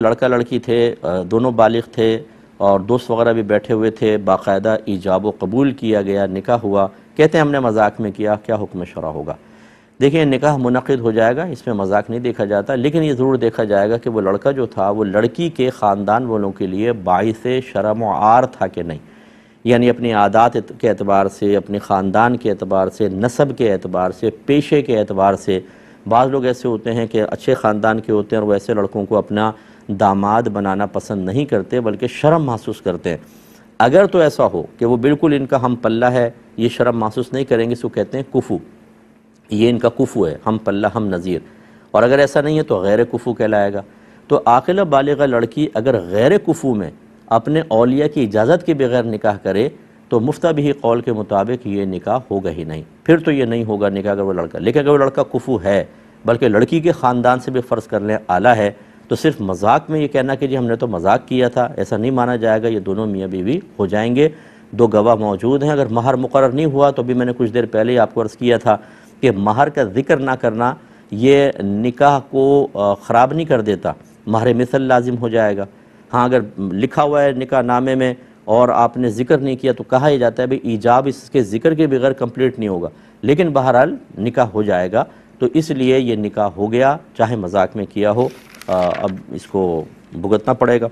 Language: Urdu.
لڑکا لڑکی تھے، دونوں بالغ تھے اور دوست وغیرہ بھی بیٹھے ہوئے تھے، باقاعدہ ایجاب و قبول کیا گیا، نکاح ہوا، کہتے ہیں ہم نے مذاق میں کیا، کیا حکم شرع ہوگا؟ دیکھیں نکاح منعقد ہو جائے گا، اس میں مذاق نہیں دیکھا جاتا، لیکن یہ ضرور دیکھا جائے گا کہ وہ لڑکا جو تھا وہ لڑکی کے خاندان والوں کے لیے باعث شرم و عار تھا کہ نہیں، یعنی اپنی عادات کے اعتبار سے، اپنے خاندان کے اعتبار سے، نسب کے اعتبار سے، پیشے کے اعتبار سے۔ بعض لوگ ایسے ہوتے ہیں کہ اچھے خاندان کے ہوتے ہیں اور وہ ایسے لڑکوں کو اپنا داماد بنانا پسند نہیں کرتے بلکہ شرم محسوس کرتے ہیں۔ اگر تو ایسا ہو کہ وہ بالکل ان کا ہم پلہ ہے، یہ شرم محسوس نہیں کریں گے، اس کو کہتے ہیں کفو، یہ ان کا کفو ہے، ہم پلہ ہم نظیر۔ اور اگر ایسا نہیں ہے تو غیر کفو کہلائے گا۔ تو عاقلہ بالغہ لڑکی اگر غیر کفو میں اپنے اولیاء کی اجازت کے بغیر نکاح کرے تو مفتہ بہ قول کے مطابق یہ نکاح ہوگا ہی نہیں، پھر تو یہ نہیں ہوگا نکاح اگر وہ لڑکا، لیکن اگر وہ لڑکا کفو ہے بلکہ لڑکی کے خاندان سے بھی فرض کر لیں اعلیٰ ہے، تو صرف مذاق میں یہ کہنا کہ جی ہم نے تو مذاق کیا تھا، ایسا نہیں مانا جائے گا، یہ دونوں میاں بیوی ہو جائیں گے۔ دو گواہ موجود ہیں، اگر مہر مقرر نہیں ہوا تو بھی میں نے کچھ دیر پہلے ہی آپ کو عرض کیا تھا کہ مہر کا ذکر نہ کرنا یہ نکاح کو خراب نہیں کر دیتا، مہر مثل لازم ہو جائے گا۔ ہاں اگر لکھا ہوا ہے نکاح نامے میں اور آپ نے ذکر نہیں کیا تو کہا ہی جاتا ہے بھئی ایجاب اس کے ذکر کے بغیر کمپلیٹ نہیں ہوگا، لیکن بہرحال نکاح ہو جائے گا، تو اس لیے یہ نکاح ہو گیا چاہے مذاق میں کیا ہو، اب اس کو بھگتنا پڑے گا۔